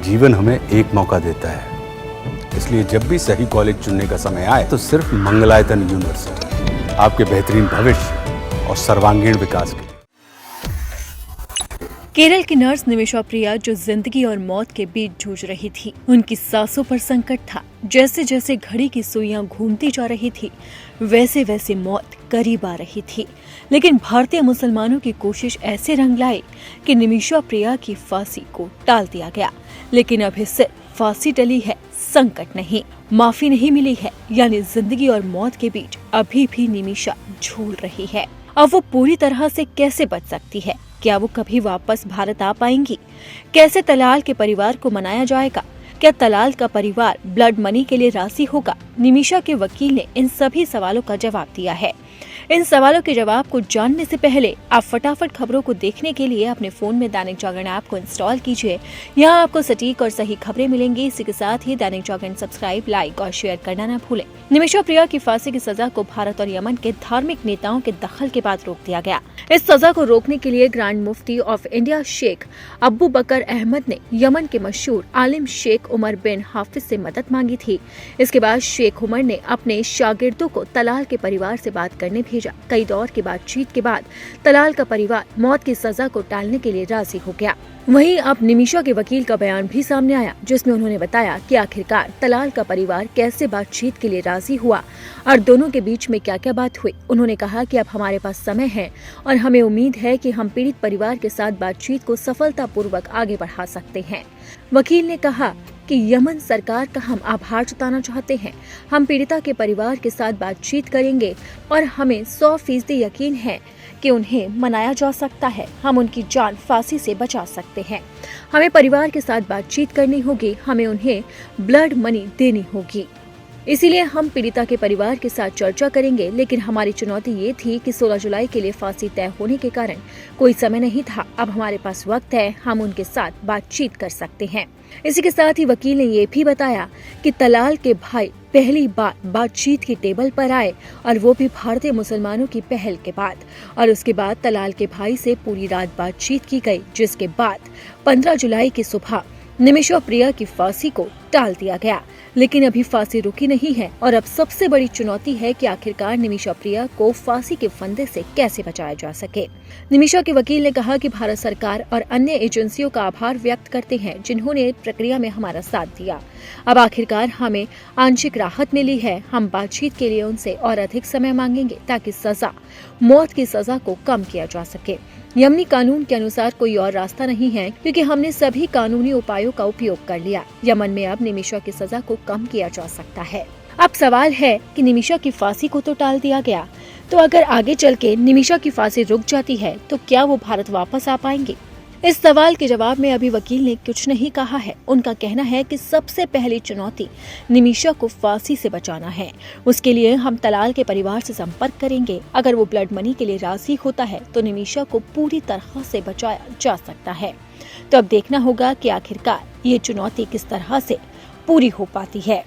जीवन हमें एक मौका देता है, इसलिए जब भी सही कॉलेज चुनने का समय आए तो सिर्फ मंगलायतन यूनिवर्सिटी आपके बेहतरीन भविष्य और सर्वांगीण विकास के लिए। केरल की नर्स निमिषा प्रिया जो जिंदगी और मौत के बीच जूझ रही थी, उनकी सांसों पर संकट था। जैसे जैसे घड़ी की सुइयां घूमती जा रही थी, वैसे वैसे मौत करीब आ रही थी। लेकिन भारतीय मुसलमानों की कोशिश ऐसे रंग लाई कि निमिषा प्रिया की फांसी को टाल दिया गया। लेकिन अभी सिर्फ फांसी टली है, संकट नहीं, माफी नहीं मिली है। यानी जिंदगी और मौत के बीच अभी भी निमिषा झूल रही है। अब वो पूरी तरह से कैसे बच सकती है? क्या वो कभी वापस भारत आ पाएंगी? कैसे तलाल के परिवार को मनाया जाएगा? क्या तलाल का परिवार ब्लड मनी के लिए राजी होगा? निमिषा के वकील ने इन सभी सवालों का जवाब दिया है। इन सवालों के जवाब को जानने से पहले आप फटाफट खबरों को देखने के लिए अपने फोन में दैनिक जागरण ऐप को इंस्टॉल कीजिए। यहाँ आपको सटीक और सही खबरें मिलेंगी। इसी के साथ ही दैनिक जागरण सब्सक्राइब, लाइक और शेयर करना न भूलें। निमिषा प्रिया की फांसी की सजा को भारत और यमन के धार्मिक नेताओं के दखल के बाद रोक दिया गया। इस सजा को रोकने के लिए grand Mufti of India Sheikh Abu Bakr Ahmad ने यमन के मशहूर आलिम शेख उमर बिन हाफिज से मदद मांगी थी। इसके बाद शेख उमर ने अपने शागिर्दों को तलाल के परिवार से बात करने भेजा। कई दौर की बातचीत के बाद तलाल का परिवार मौत की सजा को टालने के लिए राजी हो गया। वहीं अब निमिषा के वकील का बयान भी सामने आया, जिसमें उन्होंने बताया कि आखिरकार तलाल का परिवार कैसे बातचीत के लिए राजी हुआ और दोनों के बीच में क्या क्या बात हुई। उन्होंने कहा कि अब हमारे पास समय है और हमें उम्मीद है कि हम पीड़ित परिवार के साथ बातचीत को सफलतापूर्वक आगे बढ़ा सकते हैं। वकील ने कहा कि यमन सरकार का हम आभार जताना चाहते हैं। हम पीड़िता के परिवार के साथ बातचीत करेंगे और हमें 100% यकीन है कि उन्हें मनाया जा सकता है। हम उनकी जान फांसी से बचा सकते हैं। हमें परिवार के साथ बातचीत करनी होगी, हमें उन्हें ब्लड मनी देनी होगी। इसीलिए हम पीड़िता के परिवार के साथ चर्चा करेंगे। लेकिन हमारी चुनौती ये थी कि 16 जुलाई के लिए फांसी तय होने के कारण कोई समय नहीं था। अब हमारे पास वक्त है, हम उनके साथ बातचीत कर सकते हैं। इसी के साथ ही वकील ने ये भी बताया कि तलाल के भाई पहली बार बातचीत की टेबल पर आए और वो भी भारतीय मुसलमानों की पहल के बाद। और उसके बाद तलाल के भाई से पूरी रात बातचीत की गई, जिसके बाद 15 जुलाई की सुबह निमिषा प्रिया की फांसी को टाल दिया गया। लेकिन अभी फांसी रुकी नहीं है और अब सबसे बड़ी चुनौती है कि आखिरकार निमिषा प्रिया को फांसी के फंदे से कैसे बचाया जा सके। निमिषा के वकील ने कहा कि भारत सरकार और अन्य एजेंसियों का आभार व्यक्त करते हैं, जिन्होंने प्रक्रिया में हमारा साथ दिया। अब आखिरकार हमें आंशिक राहत मिली है। हम बातचीत के लिए उनसे और अधिक समय मांगेंगे ताकि मौत की सजा को कम किया जा सके। यमनी कानून के अनुसार कोई और रास्ता नहीं है, क्योंकि हमने सभी कानूनी उपायों का उपयोग कर लिया। यमन में अब निमिषा की सजा को कम किया जा सकता है। अब सवाल है कि निमिषा की फांसी को तो टाल दिया गया, तो अगर आगे चल के निमिषा की फांसी रुक जाती है तो क्या वो भारत वापस आ पाएंगे? इस सवाल के जवाब में अभी वकील ने कुछ नहीं कहा है। उनका कहना है कि सबसे पहली चुनौती निमिषा को फांसी से बचाना है। उसके लिए हम तलाल के परिवार से संपर्क करेंगे। अगर वो ब्लड मनी के लिए राजी होता है तो निमिषा को पूरी तरह से बचाया जा सकता है। तो अब देखना होगा कि आखिरकार ये चुनौती किस तरह से पूरी हो पाती है।